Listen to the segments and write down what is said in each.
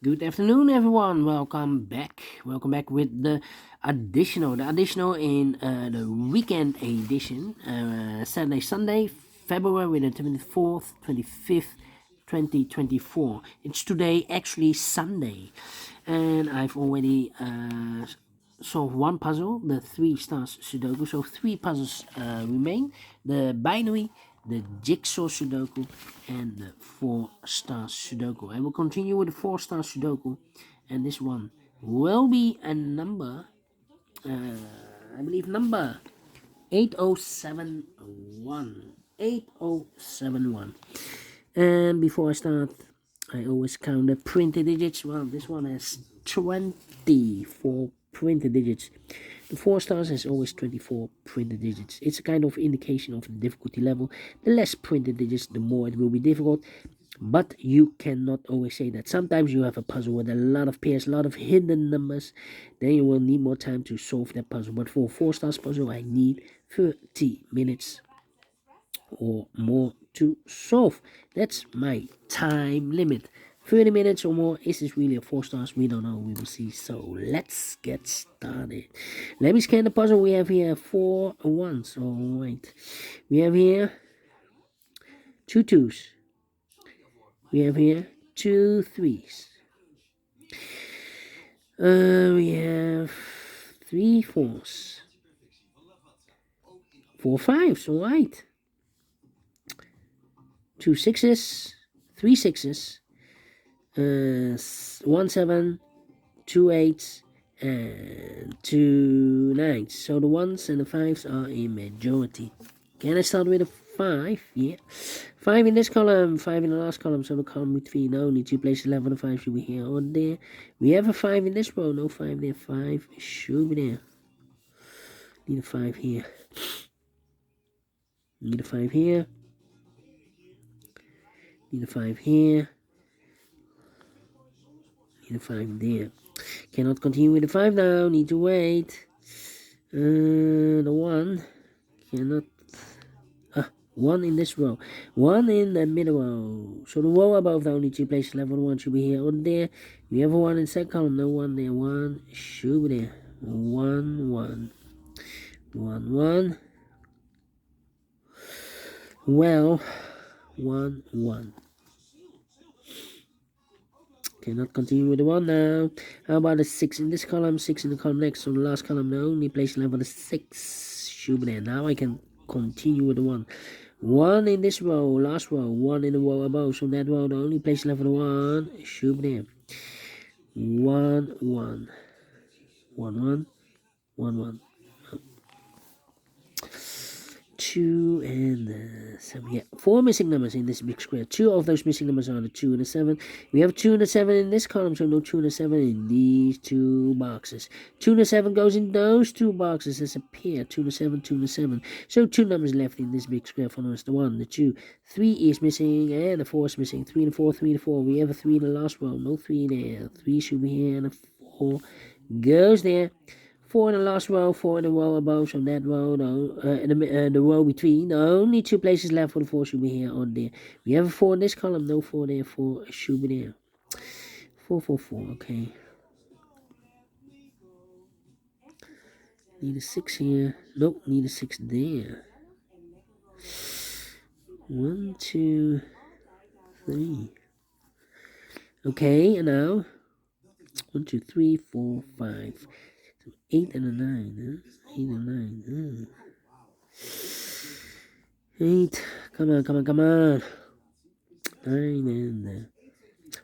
Good afternoon, everyone. Welcome back. Welcome back with the additional in the weekend edition, Saturday, Sunday, February the 24th, 25th, 2024. It's today actually Sunday, and I've already solved one puzzle, the Three Stars Sudoku. So three puzzles remain: the binary, the Jigsaw Sudoku, and the Four Stars Sudoku. I will continue with the Four Stars Sudoku, and this one will be a number, I believe, number 8071. 8071. And before I start, I always count the printed digits. Well, this one has 24 printed digits. The Four Stars has always 24 printed digits. It's a kind of indication of the difficulty level. The less printed digits, the more it will be difficult. But you cannot always say that. Sometimes you have a puzzle with a lot of pairs, a lot of hidden numbers. Then you will need more time to solve that puzzle. But for a Four Stars puzzle, I need 30 minutes or more to solve. That's my time limit. 30 minutes or more. Is this really a 4 stars? We don't know. We will see. So let's get started. Let me scan the puzzle. We have here 4 ones. All right. We have here 2 twos. We have here 2 threes. We have 3 fours. 4 fives. All right. 2 sixes. 3 sixes. 1 7, 2 8s, and 2 9s. So the ones and the fives are a majority. Can I start with a 5? Yeah. 5 in this column, 5 in the last column, so the column between only 2 places left for the 5 should be here or there. We have a 5 in this row, no 5 there, 5 should be there. Need a 5 here. Need a 5 here. Need a 5 here. Need a 5 there. Cannot continue with the 5 now. Need to wait. The 1 cannot. 1 in this row. 1 in the middle row. So the row above the only 2 places left on 1 should be here or there. We have a 1 in second column. No 1 there. 1 should be there. 1 1. 1 1. Well, 1 1. Cannot continue with the 1 now. How about the 6 in this column? 6 in the column next. So the last column, the only place left on the 6 should be there. Now I can continue with the 1. 1 in this row, last row. 1 in the row above. So that row, the only place left for the 1 should be there. 1 1. 1 1. 1 1. 2 and 7. Yeah, 4 missing numbers in this big square. 2 of those missing numbers are the 2 and the 7. We have 2 and the 7 in this column, so no 2 and the 7 in these 2 boxes. 2 and the 7 goes in those 2 boxes as a pair. 2 and the 7, 2 and the 7. So 2 numbers left in this big square for us. The 1, the 2. 3 is missing, and the 4 is missing. 3 and 4, 3 and 4. We have a 3 in the last row. No 3 there. 3 should be here, and a 4 goes there. 4 in the last row, 4 in the row above, so that row, the row between, the only 2 places left for the 4 should be here or there. We have a 4 in this column, no 4 there, 4 should be there. 4, 4, 4, okay. Need a 6 here, nope, need a 6 there. 1, 2, 3. Okay, and now, 1, 2, 3, 4, 5. 8 and a 9, huh? 8 and 9, 8, come on, come on, come on. 9 and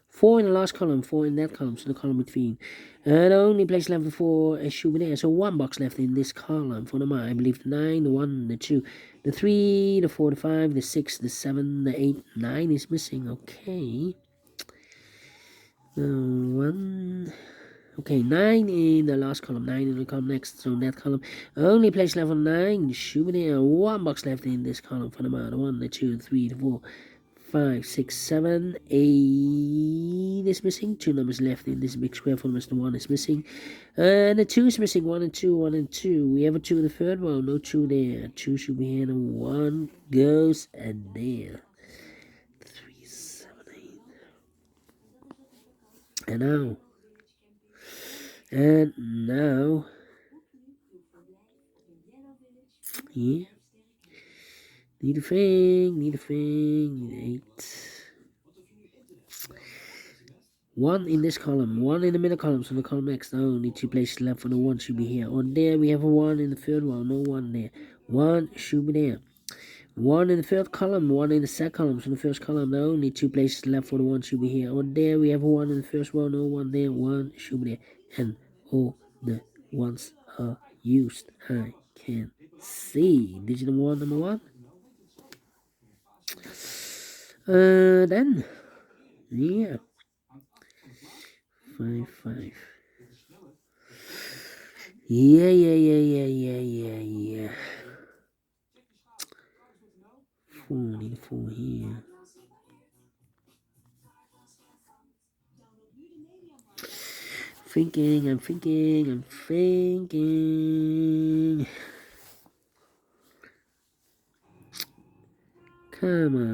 4 in the last column, 4 in that column, so the column between. The only place left for a should be there, so 1 box left in this column for the I believe the 9, the 1, the 2, the 3, the 4, the 5, the 6, the 7, the 8, 9 is missing, okay. The 1, okay, 9 in the last column, 9 in the column next, so that column, only place left on 9 should be there, 1 box left in this column for the 1, the 2, the 3, the 4, 5, 6, 7, 8 is missing. 2 numbers left in this big square for the 1 is missing. And the 2 is missing. 1 and 2, 1 and 2. We have a 2 in the third row. No 2 there. 2 should be here and 1 goes and there. 3, 7, 8. And now, yeah, need a thing, need 8. One in this column, one in the middle column, so the column X, only 2 places left for the 1 should be here. On there, we have a 1 in the third row, no 1 there. 1 should be there. 1 in the third column, 1 in the second column, so the first column, the only 2 places left for the 1 should be here. On there, we have a 1 in the first row, no 1 there. 1 should be there. And all the ones are used. I can see. Digital 1, number 1. Then, yeah. 5, 5. Yeah. 4, need a 4 here. I'm thinking.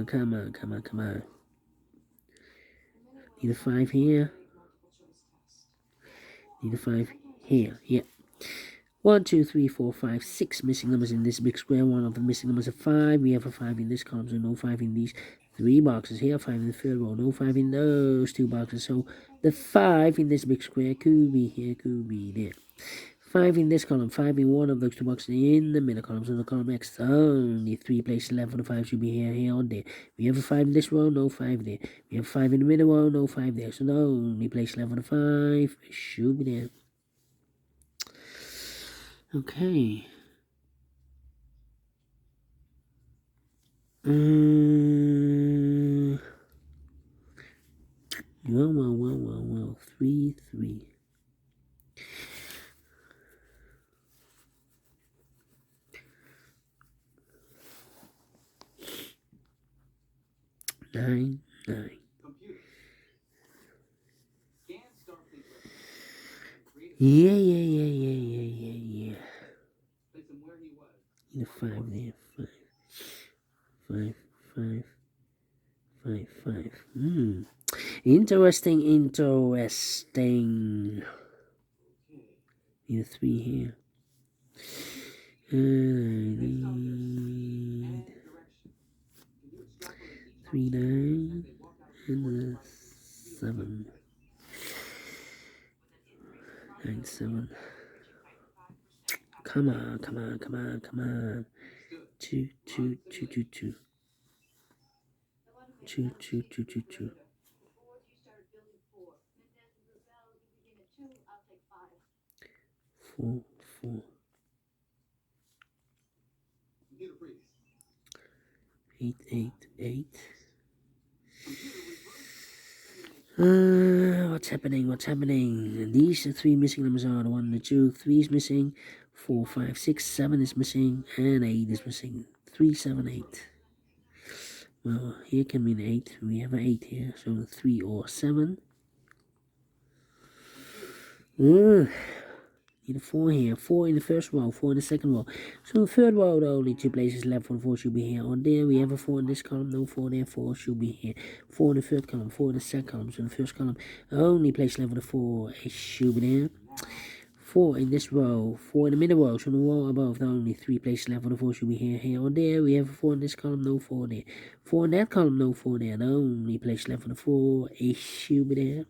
Come on. Need a 5 here. Need a 5 here. Yeah. 1, 2, 3, 4, 5, 6 missing numbers in this big square. One of the missing numbers is 5. We have a 5 in this column, so no 5 in these 3 boxes here. 5 in the third row, no 5 in those 2 boxes. So the 5 in this big square could be here, could be there. 5 in this column, 5 in one of those 2 boxes in the middle column. So the column X, only 3 places left for the 5 should be here, or there. We have a 5 in this row, no 5 there. We have 5 in the middle row, no 5 there. So the only place left for the 5 should be there. Okay. Well. 3, 3. 9, 9. Yeah. Need a 5 there. 5. 5. Interesting. Need a 3 here. I need 3, 9, and a 7. 9, 7. Come on. 2. 4. 8. What's happening? These 3 missing numbers are the 1, the 2, 3 is missing, 4, 5, 6, 7 is missing, and 8 is missing. 3, 7, 8. Well, here can be an 8. We have an 8 here, so 3 or 7. Need a 4 here. 4 in the first row, 4 in the second row. So the third row, the only 2 places left for the 4 should be here. On there, we have a 4 in this column, no 4 there, 4 should be here. 4 in the third column, 4 in the second column. So the first column, the only place left for the 4 should be there. 4 in this row, 4 in the middle row, so the row above, the only 3 places left for the 4 should be here. On there, we have a 4 in this column, no 4 there. 4 in that column, no 4 there. The only place left for the 4 should be there.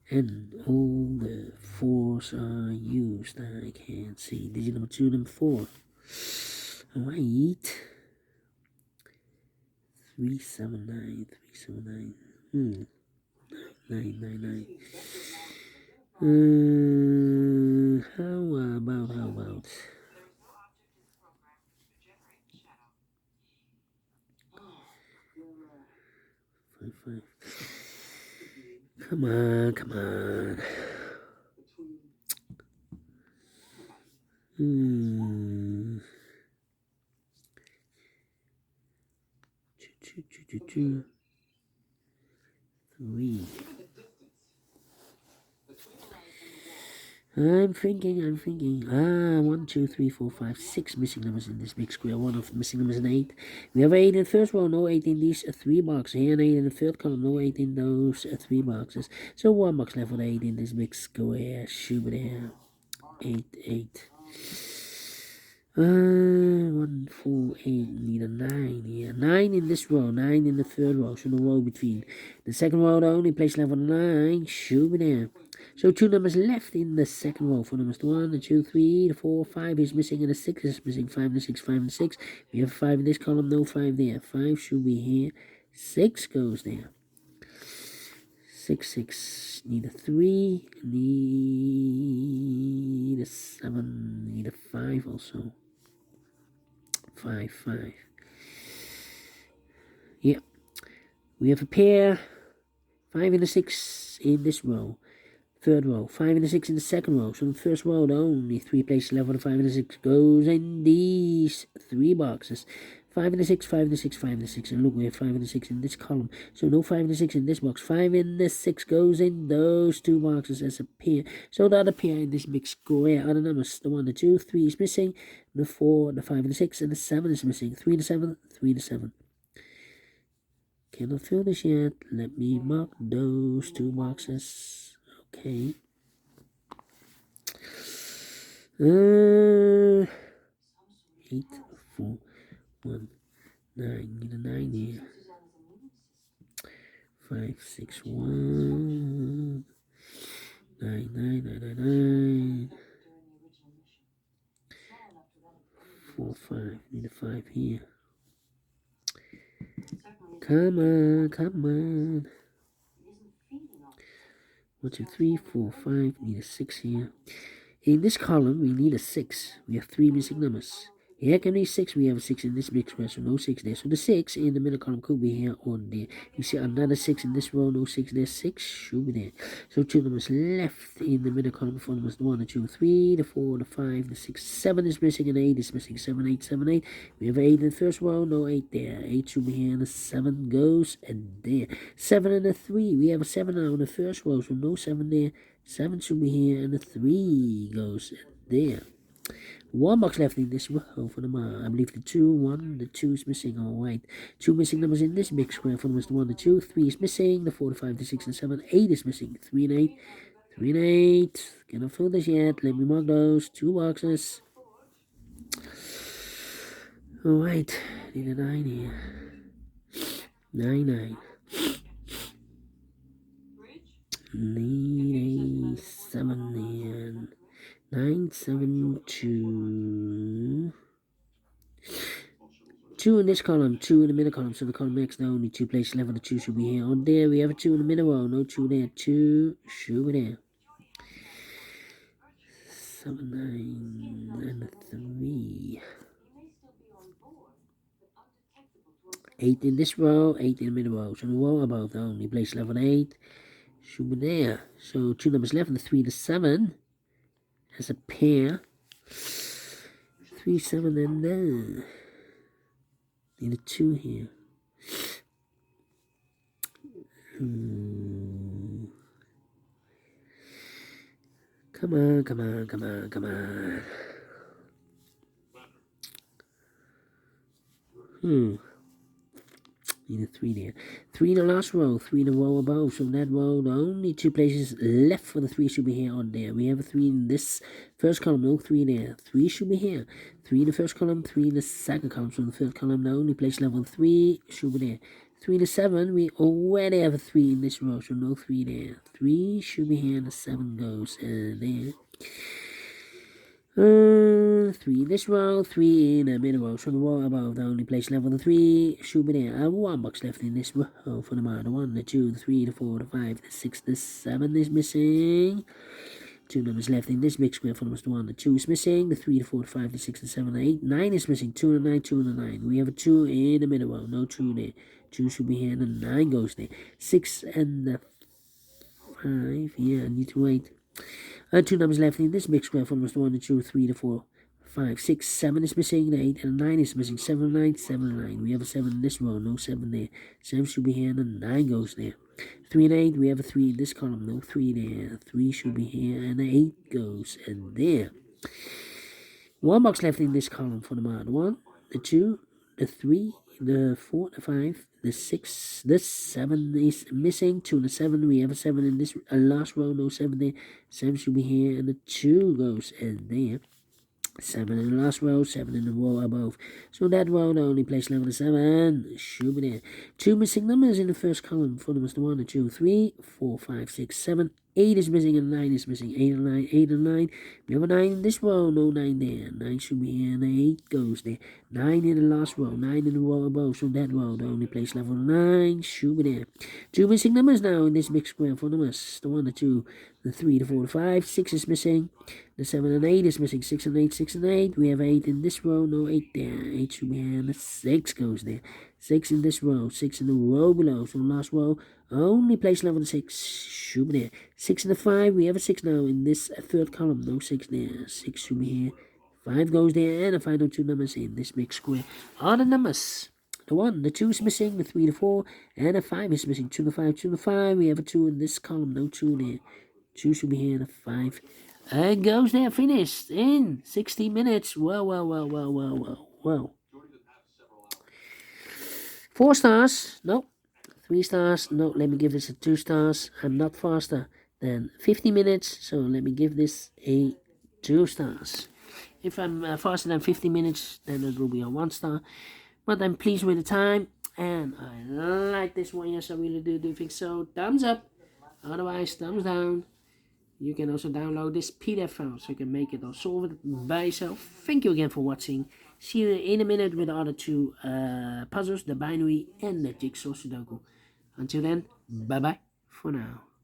And all the 4s are used. I can't see. Digit number 2, number 4. Alright. 379. 9. How about? Five. Come on. 2. 3. I'm thinking. Ah, 1, 2, 3, 4, 5, 6 missing numbers in this big square. One of the missing numbers is an 8. We have 8 in the first row, no 8 in these 3 boxes. Here, and 8 in the third column, no 8 in those 3 boxes. So 1 box left with 8 in this big square. Shoot there. 8, 8. 1, 4, 8, need a 9 here. 9 in this row, 9 in the third row, so the row between. The second row, the only place left with a 9, shoot there. So 2 numbers left in the second row. 4 numbers, the 1, the 2, 3, the 4, 5 is missing, and the 6 is missing. 5 and the 6, 5 and 6. We have 5 in this column, no 5 there. 5 should be here. 6 goes there. 6, 6, need a 3, need a 7, need a 5 also. 5, 5. Yeah. We have a pair. 5 and a 6 in this row. Third row. 5 and a 6 in the second row. So in the first row, the only 3 places left for the 5 and a 6 goes in these 3 boxes. 5 and a 6, 5 and a 6, 5 and a 6. And look, we have 5 and a 6 in this column. So no 5 and a 6 in this box. 5 and a 6 goes in those 2 boxes as a pair. So the other pair in this big square are the numbers. The 1, the 2, 3 is missing. The 4, the 5 and the 6, and the 7 is missing. 3 and the 7, 3 and the 7. Cannot fill this yet. Let me mark those 2 boxes. Okay. 8, 4, 1, 9. Need a 9 here. 5, 6, 1. 9, 9, 9, 9, 9. 4, 5. Need a 5 here. Come on. 1, 2, 3, 4, 5. Need a 6 here. In this column, we need a 6. We have 3 missing numbers. Here can be 6. We have a 6 in this big square, so no 6 there. So the 6 in the middle column could be here or there. You see another 6 in this row, no 6 there. 6 should be there. So 2 numbers left in the middle column. 4 numbers, the 1, the 2, 3, the 4, the 5, the 6, 7 is missing, and 8 is missing. 7, 8, 7, 8. We have 8 in the first row, no 8 there. 8 should be here, and the 7 goes and there. 7 and a 3. We have a 7 now in the first row, so no 7 there. 7 should be here, and the 3 goes there. 1 box left in this row for the I believe the 2, 1, the 2 is missing. All right. 2 missing numbers in this big square. For the 1, the 2, 3 is missing. The 4, the 5, the 6, and 7, 8 is missing. 3 and 8. 3 and 8. Cannot fill this yet. Let me mark those 2 boxes. All right. Need a 9 here. 9, 9. Need a 7 here. 9, 7, 2. 2 in this column, 2 in the middle column. So the column next, the only 2 places left. The 2 should be here. On there, we have a 2 in the middle row. No 2 there. 2 should be there. 7, 9, and a 3. 8 in this row, 8 in the middle row. So the row above, the only place left. 8 should be there. So 2 numbers left. The 3, the 7. As a pair. 3, 7, and then need a 2 here. Come on. Need a 3 there. 3 in the last row, 3 in the row above. So that row, the only 2 places left for the 3 should be here or there. We have a 3 in this first column, no 3 there. 3 should be here. 3 in the first column, 3 in the second column. So in the third column, the only place left for 3 should be there. 3 in the 7, we already have a 3 in this row, so no 3 there. 3 should be here, and the 7 goes there. 3 in this row, 3 in the middle row. So the row above, the only place left for the 3 should be there. 1 box left in this row for the 1, the 2, the 3, the 4, the 5, the 6, the 7 is missing. 2 numbers left in this big square for the 1, the 2 is missing. The 3, the 4, the 5, the 6, the 7, the 8, 9 is missing. 2 and 9, 2 and 9. We have a 2 in the middle row, no 2 there. 2 should be here, and the 9 goes there. 6 and the 5, yeah, I need to wait. 2 numbers left in this big square for the 1, the 2, 3, the 4, 5, 6, 7 is missing, the 8 and the 9 is missing. 7, 9, 7, 9. We have a 7 in this row, no 7 there. 7 should be here, and the 9 goes there. 3 and 8, we have a 3 in this column, no 3 there. 3 should be here, and the 8 goes in there. 1 box left in this column for the mod. 1, the 2, the 3, the 4, the 5, the 6, the 7 is missing. 2 and the 7, we have a 7 in this last row, no 7 there. 7 should be here, and the 2 goes in there. 7 in the last row, 7 in the row above. So that row, the only place left is 7 should be there. 2 missing numbers in the first column for them is the 1, the 2, 3, 4, 5, 6, 7. 8 is missing and 9 is missing. 8 and 9, 8 and 9. We have a 9 in this row, no 9 there. 9 should be here and the 8 goes there. 9 in the last row, 9 in the row above. So that row, the only place left for 9 should be there. 2 missing numbers now in this big square for numbers. The 1, the 2, the 3, the 4, the 5. 6 is missing. The 7 and 8 is missing. 6 and 8, 6 and 8. We have 8 in this row, no 8 there. 8 should be here and the 6 goes there. 6 in this row, 6 in the row below. So last row, only place level 6 should be there. 6 in the 5, we have a 6 now in this third column, no 6 there. 6 should be here. 5 goes there, and the final 2 numbers in this big square are the numbers. The 1, the 2 is missing, the 3, the 4, and the 5 is missing. 2 and the 5, 2 and the 5, we have a 2 in this column, no 2 there. 2 should be here, and the 5 goes there, finished in 60 minutes. Well. 4 stars, no. 3 stars, no. Let me give this a 2 stars. I'm not faster than 50 minutes, so let me give this a 2 stars. If I'm faster than 50 minutes, then it will be a 1 star. But I'm pleased with the time, and I like this one. Yes, I really do think so. Thumbs up. Otherwise, thumbs down. You can also download this PDF file so you can make it or solve it by yourself. Thank you again for watching. See you in a minute with the other 2 puzzles, the binary and the jigsaw Sudoku. Until then, bye bye for now.